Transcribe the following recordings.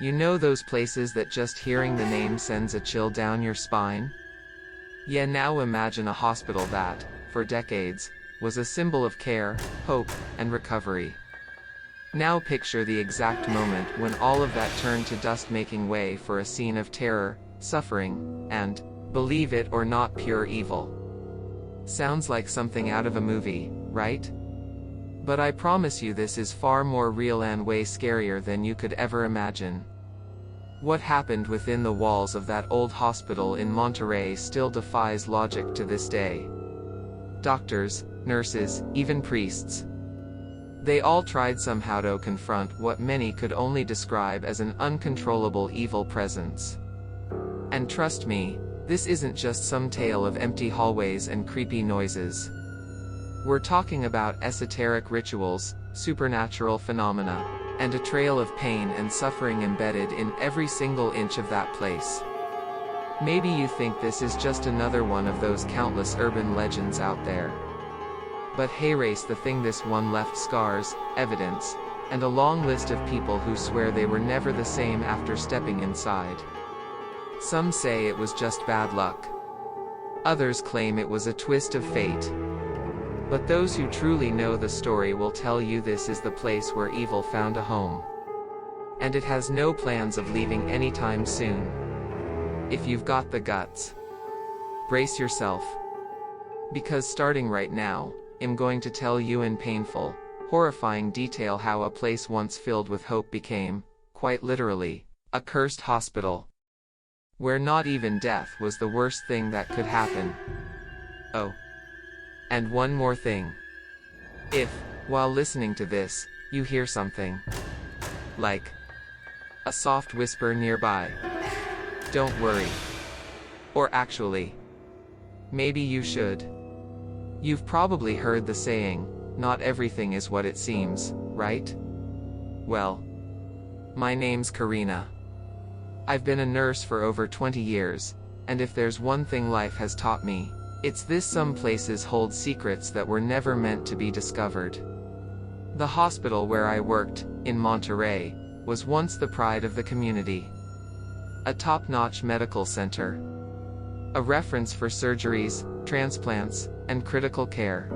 You know those places that just hearing the name sends a chill down your spine? Yeah, now imagine a hospital that, for decades, was a symbol of care, hope, and recovery. Now picture the exact moment when all of that turned to dust, making way for a scene of terror, suffering, and, believe it or not, pure evil. Sounds like something out of a movie, right? But I promise you this is far more real and way scarier than you could ever imagine. What happened within the walls of that old hospital in Monterrey still defies logic to this day. Doctors, nurses, even priests. They all tried somehow to confront what many could only describe as an uncontrollable evil presence. And trust me, this isn't just some tale of empty hallways and creepy noises. We're talking about esoteric rituals, supernatural phenomena, and a trail of pain and suffering embedded in every single inch of that place. Maybe you think this is just another one of those countless urban legends out there. But hey, race, the thing, this one left scars, evidence, and a long list of people who swear they were never the same after stepping inside. Some say it was just bad luck. Others claim it was a twist of fate. But those who truly know the story will tell you this is the place where evil found a home. And it has no plans of leaving anytime soon. If you've got the guts, brace yourself. Because starting right now, I'm going to tell you in painful, horrifying detail how a place once filled with hope became, quite literally, a cursed hospital. Where not even death was the worst thing that could happen. Oh. And one more thing. If, while listening to this, you hear something like a soft whisper nearby, don't worry. Or actually, maybe you should. You've probably heard the saying, not everything is what it seems, right? Well, my name's Karina. I've been a nurse for over 20 years, and if there's one thing life has taught me, it's this: some places hold secrets that were never meant to be discovered. The hospital where I worked, in Monterrey, was once the pride of the community. A top-notch medical center. A reference for surgeries, transplants, and critical care.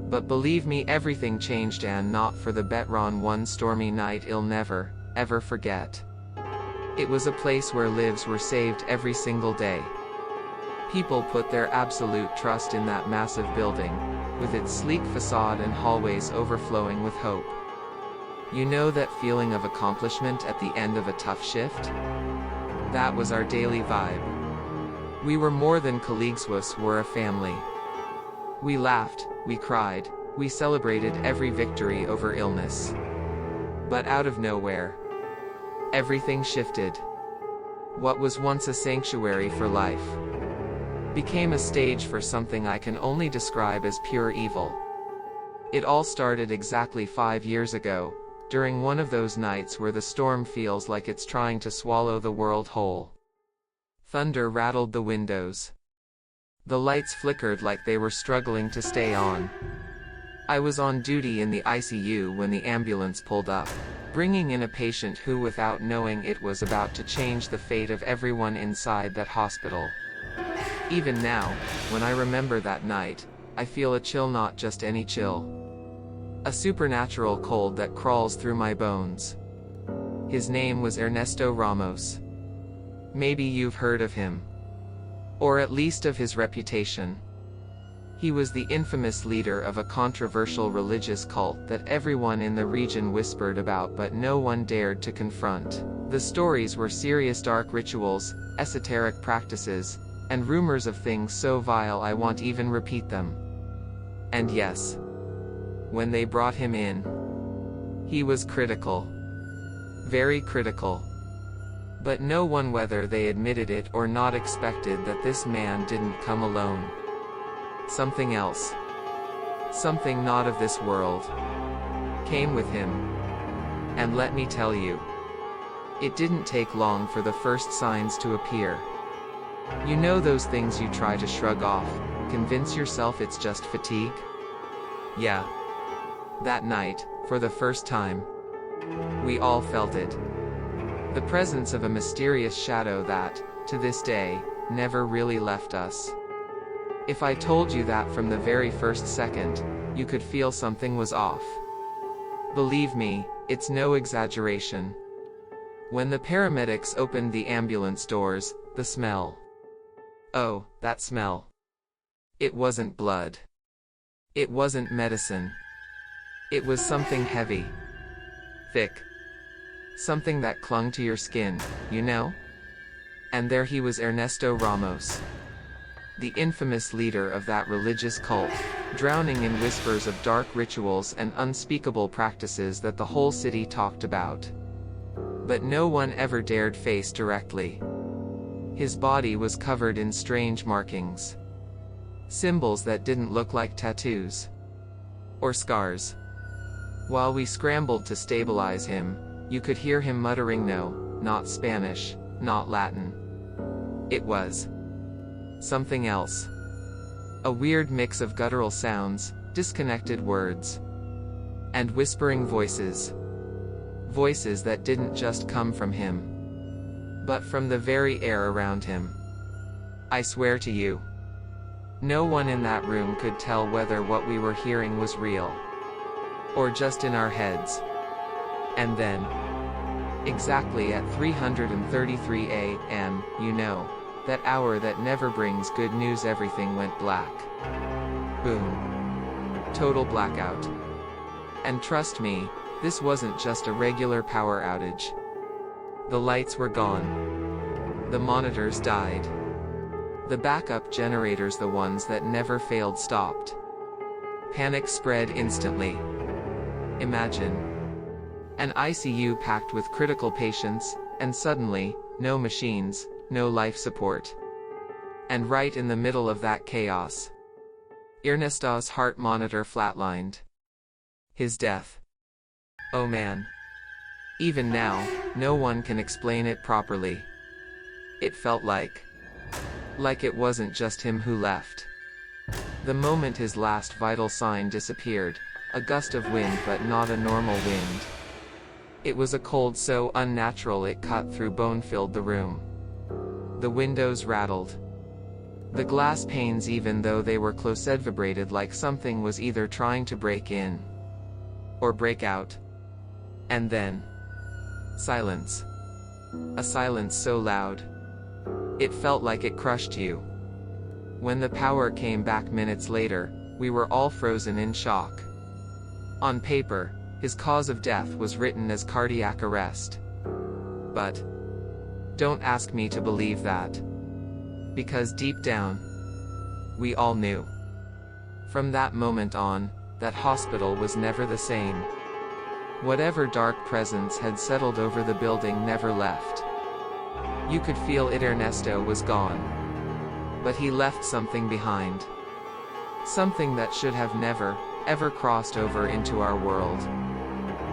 But believe me, everything changed, and not for the better, on one stormy night I'll never, ever forget. It was a place where lives were saved every single day. People put their absolute trust in that massive building, with its sleek facade and hallways overflowing with hope. You know that feeling of accomplishment at the end of a tough shift? That was our daily vibe. We were more than colleagues, we were a family. We laughed, we cried, we celebrated every victory over illness. But out of nowhere, everything shifted. What was once a sanctuary for life became a stage for something I can only describe as pure evil. It all started exactly 5 years ago, during one of those nights where the storm feels like it's trying to swallow the world whole. Thunder rattled the windows. The lights flickered like they were struggling to stay on. I was on duty in the ICU when the ambulance pulled up, bringing in a patient who, without knowing it, was about to change the fate of everyone inside that hospital. Even now, when I remember that night, I feel a chill, not just any chill. A supernatural cold that crawls through my bones. His name was Ernesto Ramos. Maybe you've heard of him. Or at least of his reputation. He was the infamous leader of a controversial religious cult that everyone in the region whispered about but no one dared to confront. The stories were serious, dark rituals, esoteric practices, and rumors of things so vile I won't even repeat them. And yes, when they brought him in, he was critical. Very critical. But no one, whether they admitted it or not, expected that this man didn't come alone. Something else, something not of this world, came with him. And let me tell you, it didn't take long for the first signs to appear. You know those things you try to shrug off, convince yourself it's just fatigue? Yeah. That night, for the first time, we all felt it. The presence of a mysterious shadow that, to this day, never really left us. If I told you that from the very first second, you could feel something was off. Believe me, it's no exaggeration. When the paramedics opened the ambulance doors, the smell. Oh, that smell. It wasn't blood. It wasn't medicine. It was something heavy. Thick. Something that clung to your skin, you know? And there he was, Ernesto Ramos. The infamous leader of that religious cult, drowning in whispers of dark rituals and unspeakable practices that the whole city talked about. But no one ever dared face directly. His body was covered in strange markings. Symbols that didn't look like tattoos. Or scars. While we scrambled to stabilize him, you could hear him muttering, no, not Spanish, not Latin. It was something else. A weird mix of guttural sounds, disconnected words, and whispering voices. Voices that didn't just come from him, but from the very air around him. I swear to you, no one in that room could tell whether what we were hearing was real, or just in our heads. And then, exactly at 3:33 a.m., you know, that hour that never brings good news, everything went black. Boom. Total blackout. And trust me, this wasn't just a regular power outage. The lights were gone. The monitors died. The backup generators, the ones that never failed, stopped. Panic spread instantly. Imagine an ICU packed with critical patients, and suddenly, no machines, no life support. And right in the middle of that chaos, Ernesto's heart monitor flatlined. His death. Oh man. Even now, no one can explain it properly. It felt like it wasn't just him who left. The moment his last vital sign disappeared, a gust of wind, but not a normal wind. It was a cold so unnatural it cut through bone, filled the room. The windows rattled. The glass panes, even though they were closed, vibrated like something was either trying to break in or break out. And then, silence. A silence so loud, it felt like it crushed you. When the power came back minutes later, we were all frozen in shock. On paper, his cause of death was written as cardiac arrest. But don't ask me to believe that. Because deep down, we all knew. From that moment on, that hospital was never the same. Whatever dark presence had settled over the building never left. You could feel it. Ernesto was gone. But he left something behind. Something that should have never, ever crossed over into our world.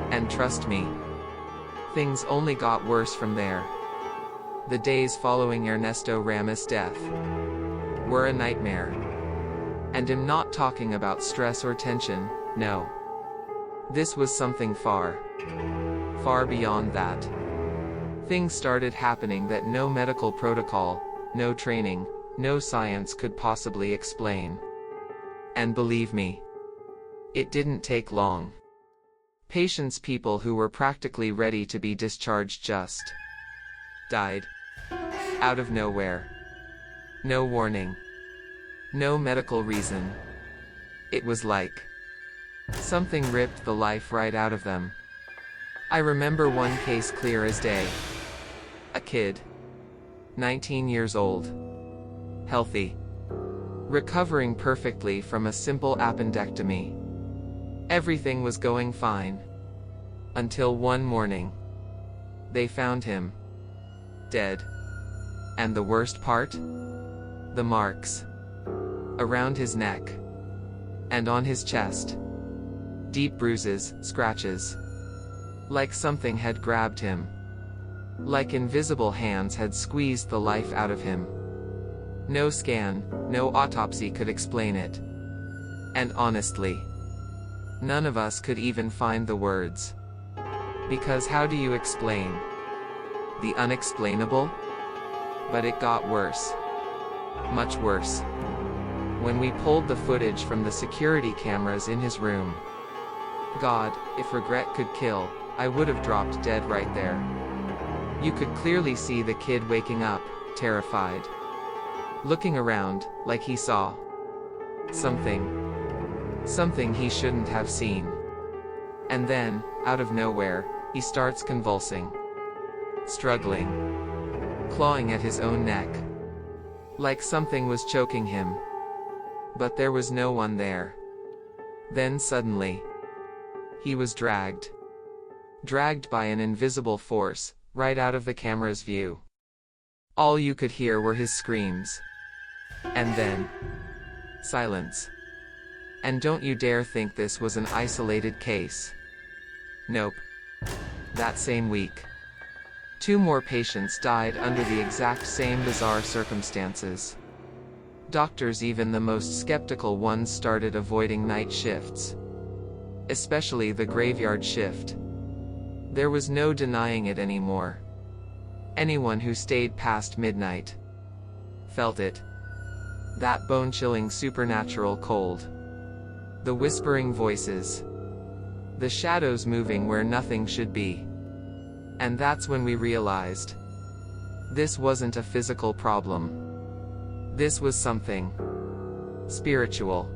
And trust me, things only got worse from there. The days following Ernesto Ramos' death were a nightmare. And I'm not talking about stress or tension, no. This was something far, far beyond that. Things started happening that no medical protocol, no training, no science could possibly explain. And believe me, it didn't take long. Patients, people who were practically ready to be discharged, just died. Out of nowhere. No warning. No medical reason. It was like something ripped the life right out of them. I remember one case clear as day. A kid. 19 years old. Healthy. Recovering perfectly from a simple appendectomy. Everything was going fine. Until one morning, they found him dead. And the worst part? The marks around his neck and on his chest. Deep bruises, scratches. Like something had grabbed him. Like invisible hands had squeezed the life out of him. No scan, no autopsy could explain it. And honestly, none of us could even find the words. Because how do you explain The unexplainable? But it got worse. Much worse. When we pulled the footage from the security cameras in his room. God, if regret could kill, I would have dropped dead right there. You could clearly see the kid waking up, terrified. Looking around, like he saw something he shouldn't have seen. And then, out of nowhere, he starts convulsing. Struggling. Clawing at his own neck. Like something was choking him. But there was no one there. Then suddenly, he was dragged. Dragged by an invisible force, right out of the camera's view. All you could hear were his screams. And then, silence. And don't you dare think this was an isolated case. Nope. That same week, 2 more patients died under the exact same bizarre circumstances. Doctors, even the most skeptical ones, started avoiding night shifts. Especially the graveyard shift. There was no denying it anymore. Anyone who stayed past midnight felt it. That bone-chilling supernatural cold. The whispering voices. The shadows moving where nothing should be. And that's when we realized. This wasn't a physical problem. This was something spiritual.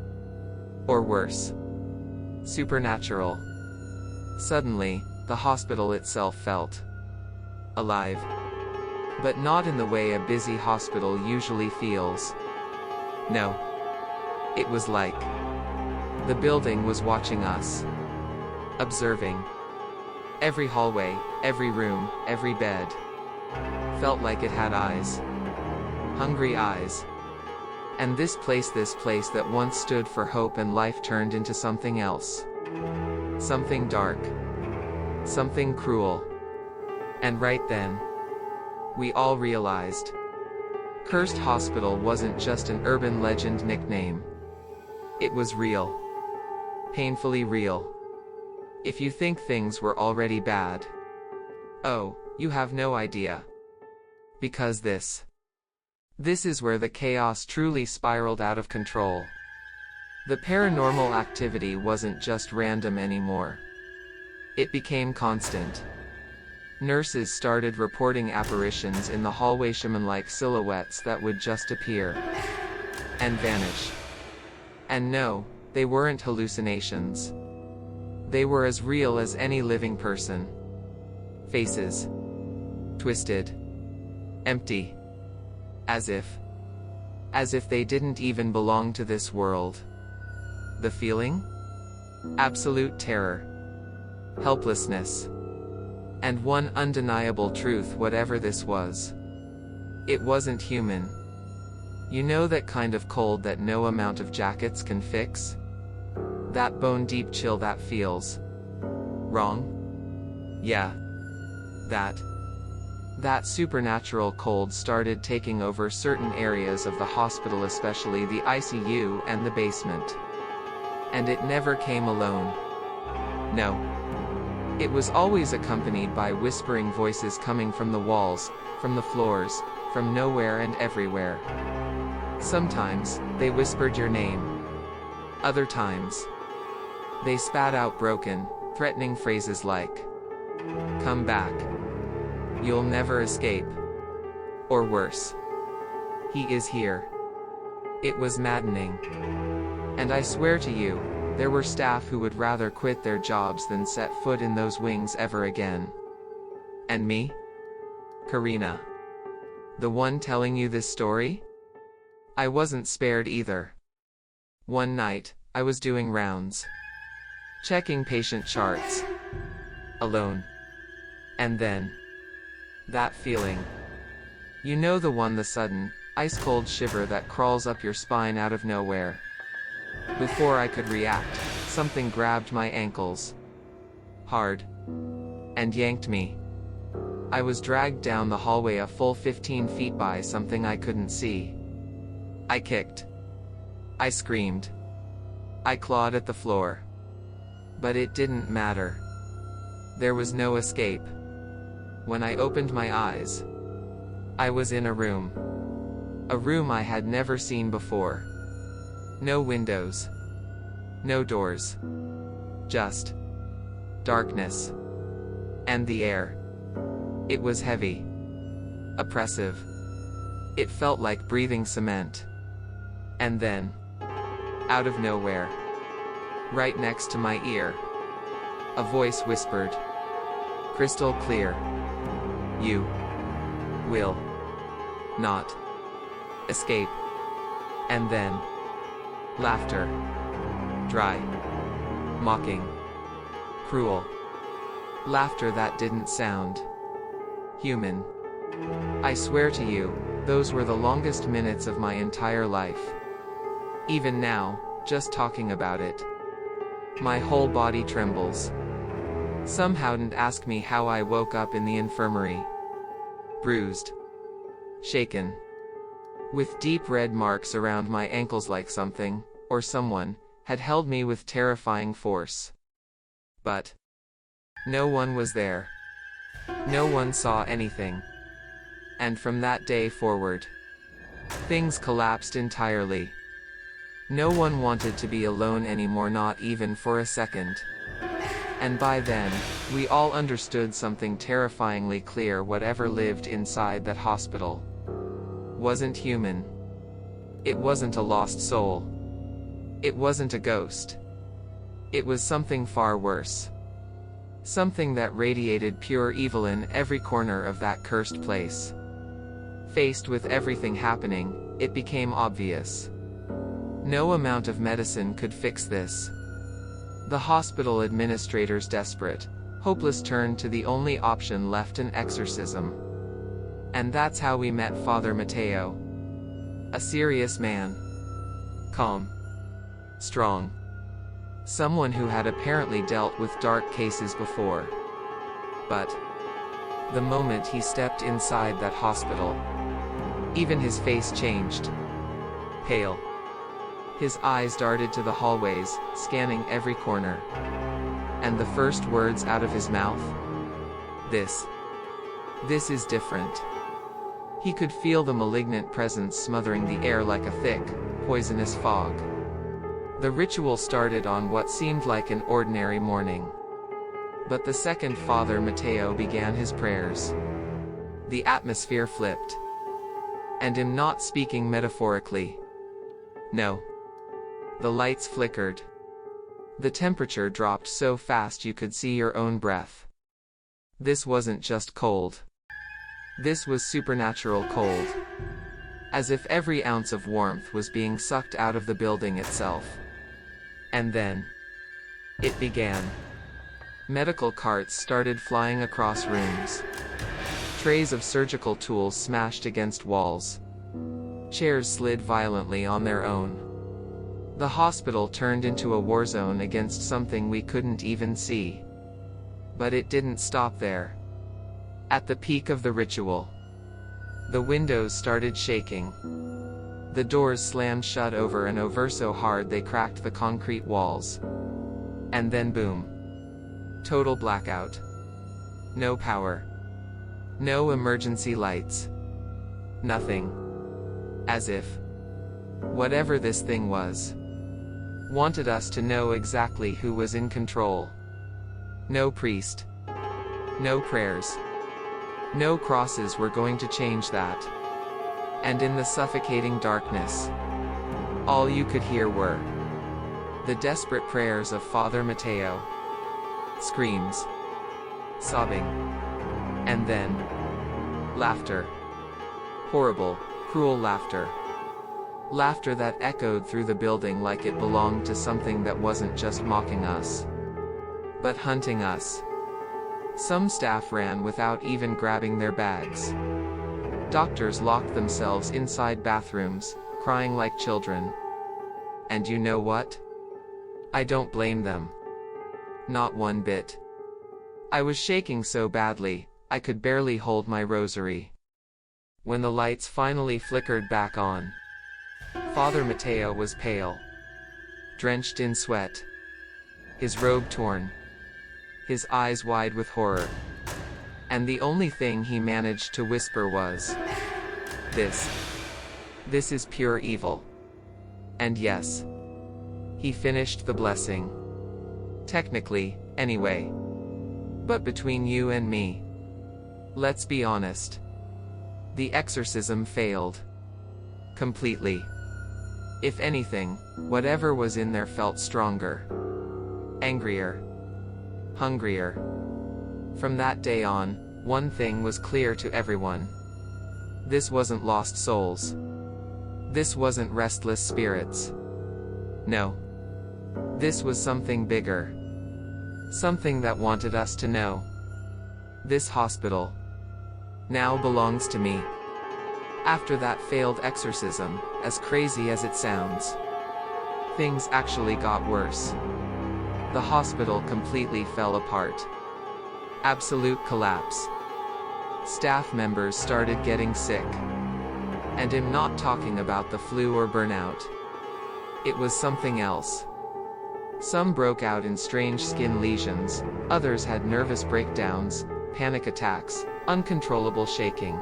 Or worse. Supernatural. Suddenly, the hospital itself felt alive. But not in the way a busy hospital usually feels. No. It was like the building was watching us. Observing. Every hallway, every room, every bed. Felt like it had eyes. Hungry eyes. And this place that once stood for hope and life turned into something else. Something dark. Something cruel. And right then, we all realized. Cursed Hospital wasn't just an urban legend nickname. It was real. Painfully real. If you think things were already bad, oh, you have no idea. Because this is where the chaos truly spiraled out of control. The paranormal activity wasn't just random anymore. It became constant. Nurses started reporting apparitions in the hallway, shaman-like silhouettes that would just appear and vanish. And no, they weren't hallucinations. They were as real as any living person. Faces. Twisted. Empty. As if they didn't even belong to this world. The feeling? Absolute terror. Helplessness. And one undeniable truth, whatever this was. It wasn't human. You know that kind of cold that no amount of jackets can fix? That bone-deep chill that feels wrong? Yeah. That supernatural cold started taking over certain areas of the hospital, especially the ICU and the basement. And it never came alone. No. It was always accompanied by whispering voices coming from the walls, from the floors, from nowhere and everywhere. Sometimes, they whispered your name. Other times, they spat out broken, threatening phrases like, "Come back. You'll never escape." Or worse, "He is here." It was maddening. And I swear to you, there were staff who would rather quit their jobs than set foot in those wings ever again. And me? Karina. The one telling you this story? I wasn't spared either. One night, I was doing rounds. Checking patient charts. Alone. And then. That feeling. You know, the one, the sudden, ice-cold shiver that crawls up your spine out of nowhere. Before I could react, something grabbed my ankles. Hard. And yanked me. I was dragged down the hallway a full 15 feet by something I couldn't see. I kicked. I screamed. I clawed at the floor. But it didn't matter. There was no escape. When I opened my eyes, I was in a room. A room I had never seen before. No windows. No doors. Just darkness. And the air. It was heavy. Oppressive. It felt like breathing cement. And then, out of nowhere, right next to my ear, a voice whispered, crystal clear, "You will not escape." And then, laughter. Dry. Mocking. Cruel. Laughter that didn't sound human. I swear to you, those were the longest minutes of my entire life. Even now, just talking about it, my whole body trembles. Somehow didn't ask me how I woke up in the infirmary. Bruised. Shaken. With deep red marks around my ankles like something, or someone, had held me with terrifying force. But no one was there. No one saw anything. And from that day forward, things collapsed entirely. No one wanted to be alone anymore, not even for a second. And by then, we all understood something terrifyingly clear: whatever lived inside that hospital wasn't human. It wasn't a lost soul. It wasn't a ghost. It was something far worse. Something that radiated pure evil in every corner of that cursed place. Faced with everything happening, it became obvious. No amount of medicine could fix this. The hospital administrators, desperate, hopeless, turned to the only option left: an exorcism. And that's how we met Father Mateo. A serious man. Calm. Strong. Someone who had apparently dealt with dark cases before. But the moment he stepped inside that hospital, even his face changed. Pale. His eyes darted to the hallways, scanning every corner. And the first words out of his mouth? This is different. He could feel the malignant presence smothering the air like a thick, poisonous fog. The ritual started on what seemed like an ordinary morning. But the second Father Mateo began his prayers, the atmosphere flipped. And I'm not speaking metaphorically. No. The lights flickered. The temperature dropped so fast you could see your own breath. This wasn't just cold. This was supernatural cold. As if every ounce of warmth was being sucked out of the building itself. And then it began. Medical carts started flying across rooms. Trays of surgical tools smashed against walls. Chairs slid violently on their own. The hospital turned into a war zone against something we couldn't even see. But it didn't stop there. At the peak of the ritual, the windows started shaking. The doors slammed shut over and over so hard they cracked the concrete walls. And then boom. Total blackout. No power. No emergency lights. Nothing. As if whatever this thing was wanted us to know exactly who was in control. No priest. No prayers. No crosses were going to change that. And in the suffocating darkness, all you could hear were the desperate prayers of Father Mateo. Screams. Sobbing. And then laughter. Horrible, cruel laughter. Laughter that echoed through the building like it belonged to something that wasn't just mocking us, but hunting us. Some staff ran without even grabbing their bags. Doctors locked themselves inside bathrooms, crying like children. And you know what? I don't blame them. Not one bit. I was shaking so badly, I could barely hold my rosary. When the lights finally flickered back on, Father Mateo was pale, drenched in sweat, his robe torn, his eyes wide with horror. And the only thing he managed to whisper was, This. This is pure evil. And yes, he finished the blessing. Technically, anyway. But between you and me, let's be honest. The exorcism failed. Completely. If anything, whatever was in there felt stronger. Angrier. Hungrier. From that day on, one thing was clear to everyone. This wasn't lost souls. This wasn't restless spirits. No. This was something bigger. Something that wanted us to know. This hospital now belongs to me. After that failed exorcism, as crazy as it sounds, things actually got worse. The hospital completely fell apart. Absolute collapse. Staff members started getting sick. And I'm not talking about the flu or burnout. It was something else. Some broke out in strange skin lesions, others had nervous breakdowns, panic attacks, uncontrollable shaking.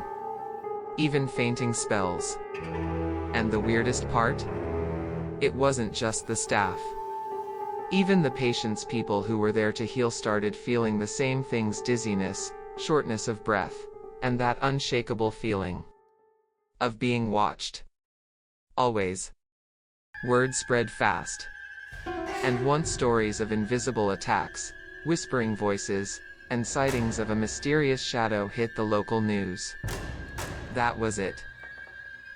Even fainting spells. And the weirdest part? It wasn't just the staff. Even the patients' people who were there to heal started feeling the same things: dizziness, shortness of breath, and that unshakable feeling of being watched. Always. Word spread fast. And once stories of invisible attacks, whispering voices, and sightings of a mysterious shadow hit the local news. That was it.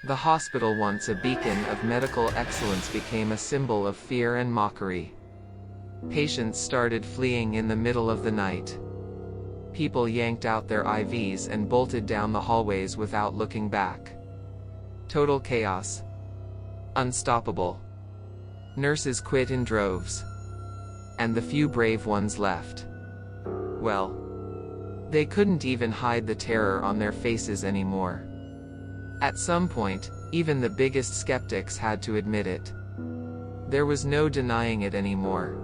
The hospital, once a beacon of medical excellence, became a symbol of fear and mockery. Patients started fleeing in the middle of the night. People yanked out their IVs and bolted down the hallways without looking back. Total chaos. Unstoppable. Nurses quit in droves. And the few brave ones left, well, they couldn't even hide the terror on their faces anymore. At some point, even the biggest skeptics had to admit it. There was no denying it anymore.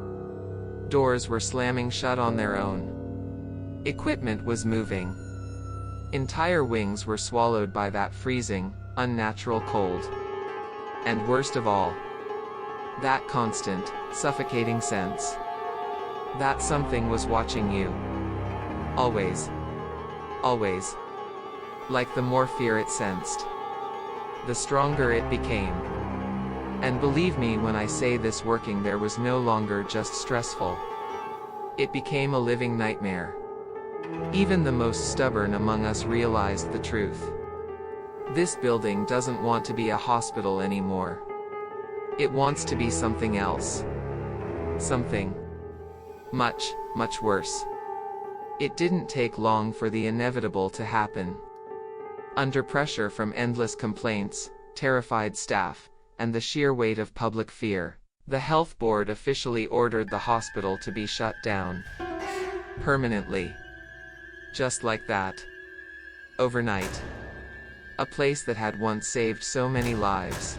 Doors were slamming shut on their own. Equipment was moving. Entire wings were swallowed by that freezing, unnatural cold. And worst of all, that constant, suffocating sense that something was watching you. Always. Always. Like the more fear it sensed, the stronger it became. And believe me when I say this, working there was no longer just stressful. It became a living nightmare. Even the most stubborn among us realized the truth. This building doesn't want to be a hospital anymore. It wants to be something else. Something much, much worse. It didn't take long for the inevitable to happen. Under pressure from endless complaints, terrified staff, and the sheer weight of public fear, the health board officially ordered the hospital to be shut down. Permanently. Just like that. Overnight. A place that had once saved so many lives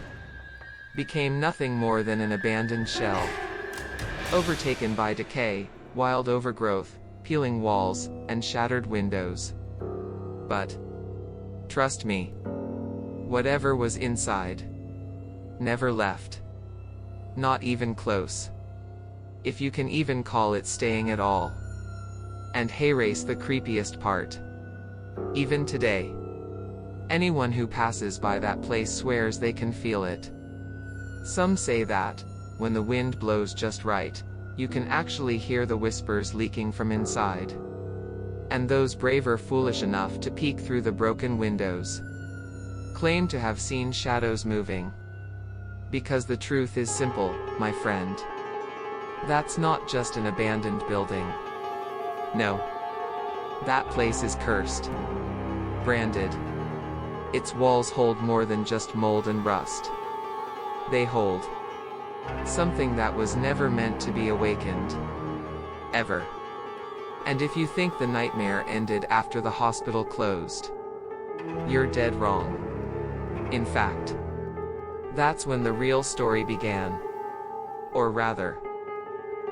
became nothing more than an abandoned shell. Overtaken by decay, wild overgrowth, peeling walls, and shattered windows. But trust me, whatever was inside never left. Not even close. If you can even call it staying at all. And hey, race the creepiest part. Even today, anyone who passes by that place swears they can feel it. Some say that, when the wind blows just right, you can actually hear the whispers leaking from inside. And those brave or foolish enough to peek through the broken windows claim to have seen shadows moving. Because the truth is simple, my friend. That's not just an abandoned building. No. That place is cursed. Branded. Its walls hold more than just mold and rust. They hold something that was never meant to be awakened. Ever. And if you think the nightmare ended after the hospital closed, you're dead wrong. In fact, that's when the real story began. Or rather,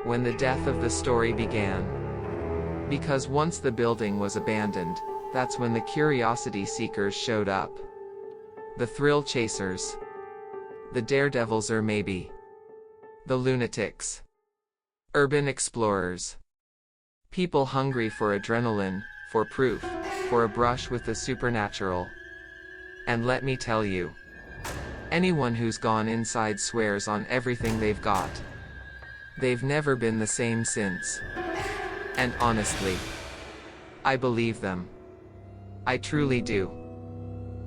when the death of the story began. Because once the building was abandoned, that's when the curiosity seekers showed up. The thrill chasers. The daredevils, or maybe the lunatics. Urban explorers. People hungry for adrenaline, for proof, for a brush with the supernatural. And let me tell you, anyone who's gone inside swears on everything they've got. They've never been the same since. And honestly, I believe them. I truly do.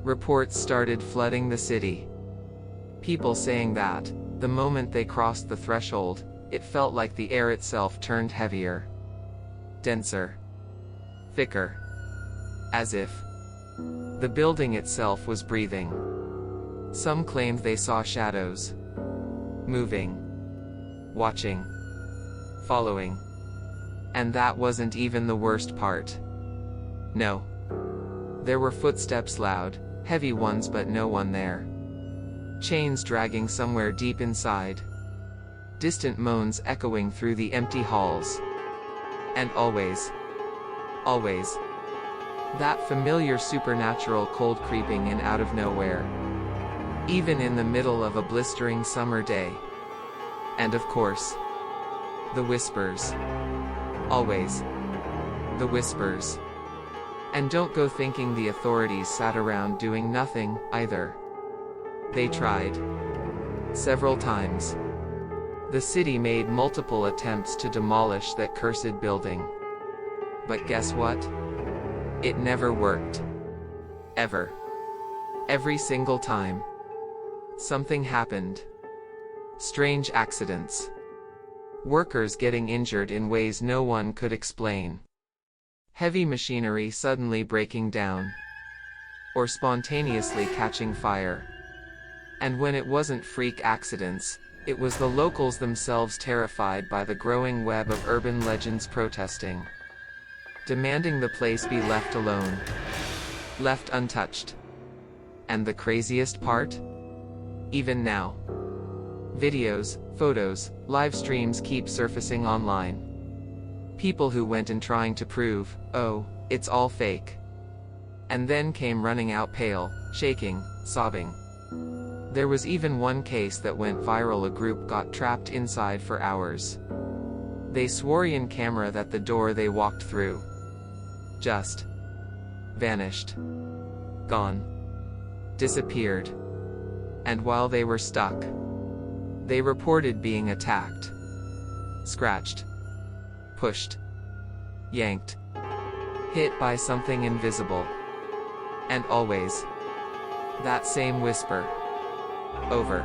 Reports started flooding the city. People saying that, the moment they crossed the threshold, it felt like the air itself turned heavier. Denser. Thicker. As if the building itself was breathing. Some claimed they saw shadows. Moving. Watching. Following. And that wasn't even the worst part. No. There were footsteps, loud, heavy ones, but no one there. Chains dragging somewhere deep inside. Distant moans echoing through the empty halls. And always, that familiar supernatural cold creeping in out of nowhere. Even in the middle of a blistering summer day. And of course, the whispers. Always. The whispers. And don't go thinking the authorities sat around doing nothing, either. They tried. Several times. The city made multiple attempts to demolish that cursed building. But guess what? It never worked. Ever. Every single time. Something happened. Strange accidents. Workers getting injured in ways no one could explain. Heavy machinery suddenly breaking down. Or spontaneously catching fire. And when it wasn't freak accidents, it was the locals themselves terrified by the growing web of urban legends protesting. Demanding the place be left alone. Left untouched. And the craziest part? Even now. Videos, photos, live streams keep surfacing online. People who went in trying to prove, oh, it's all fake. And then came running out pale, shaking, sobbing. There was even one case that went viral. A group got trapped inside for hours. They swore in camera that the door they walked through just vanished. Gone. Disappeared. And while they were stuck, they reported being attacked. Scratched. Pushed. Yanked. Hit by something invisible. And always that same whisper. Over.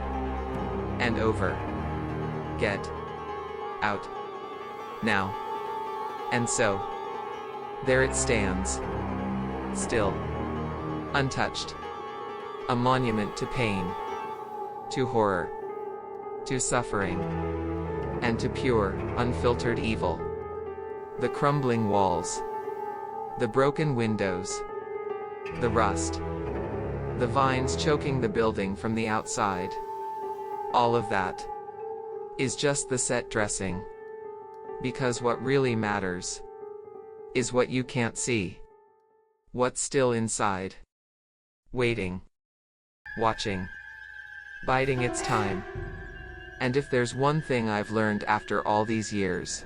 And over. Get out. Now. And so, there it stands. Still. Untouched. A monument to pain. To horror. To suffering. And to pure, unfiltered evil. The crumbling walls. The broken windows. The rust. The vines choking the building from the outside. All of that is just the set dressing. Because what really matters is what you can't see. What's still inside. Waiting. Watching. Biding its time. And if there's one thing I've learned after all these years,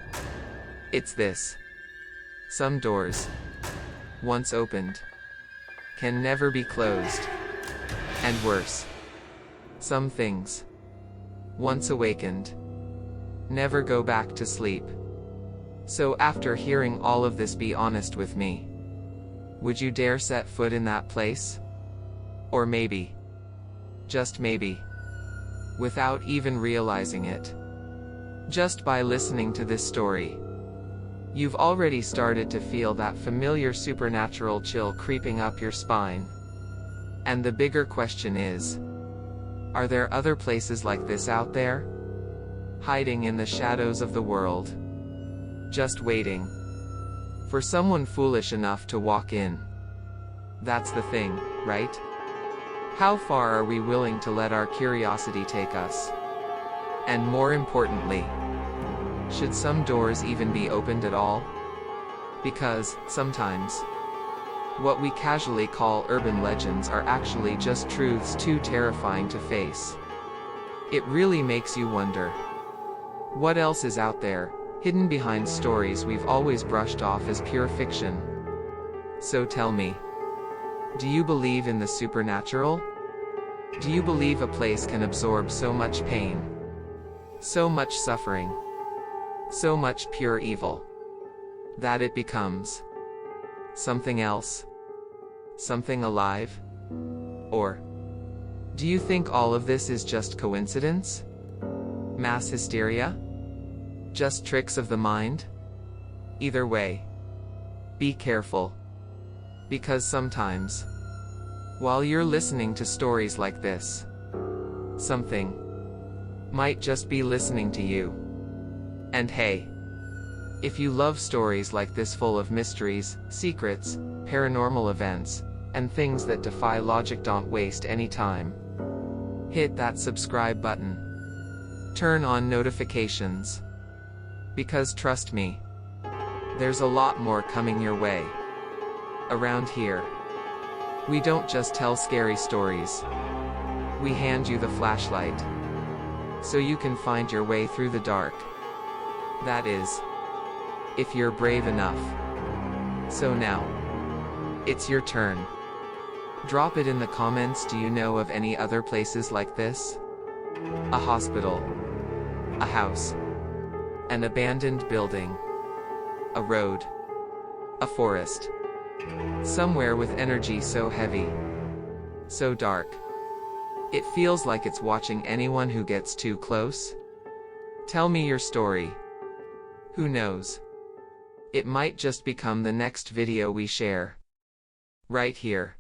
it's this. Some doors, once opened, can never be closed. And worse, some things, once awakened, never go back to sleep. So after hearing all of this, be honest with me. Would you dare set foot in that place? Or maybe, just maybe, without even realizing it, just by listening to this story, you've already started to feel that familiar supernatural chill creeping up your spine. And the bigger question is, are there other places like this out there? Hiding in the shadows of the world. Just waiting for someone foolish enough to walk in. That's the thing, right? How far are we willing to let our curiosity take us? And more importantly, should some doors even be opened at all? Because, sometimes, what we casually call urban legends are actually just truths too terrifying to face. It really makes you wonder, what else is out there, hidden behind stories we've always brushed off as pure fiction? So tell me, do you believe in the supernatural? Do you believe a place can absorb so much pain, so much suffering, so much pure evil, that it becomes something else? Something alive? Or do you think all of this is just coincidence? Mass hysteria? Just tricks of the mind? Either way, be careful. Because sometimes, while you're listening to stories like this, something might just be listening to you. And hey, if you love stories like this full of mysteries, secrets, paranormal events, and things that defy logic, don't waste any time. Hit that subscribe button. Turn on notifications. Because trust me, there's a lot more coming your way. Around here, we don't just tell scary stories. We hand you the flashlight, so you can find your way through the dark. That is, if you're brave enough. So now, it's your turn. Drop it in the comments. Do you know of any other places like this? A hospital, a house, an abandoned building, a road, a forest, somewhere with energy so heavy, so dark, it feels like it's watching anyone who gets too close? Tell me your story. Who knows? It might just become the next video we share. Right here.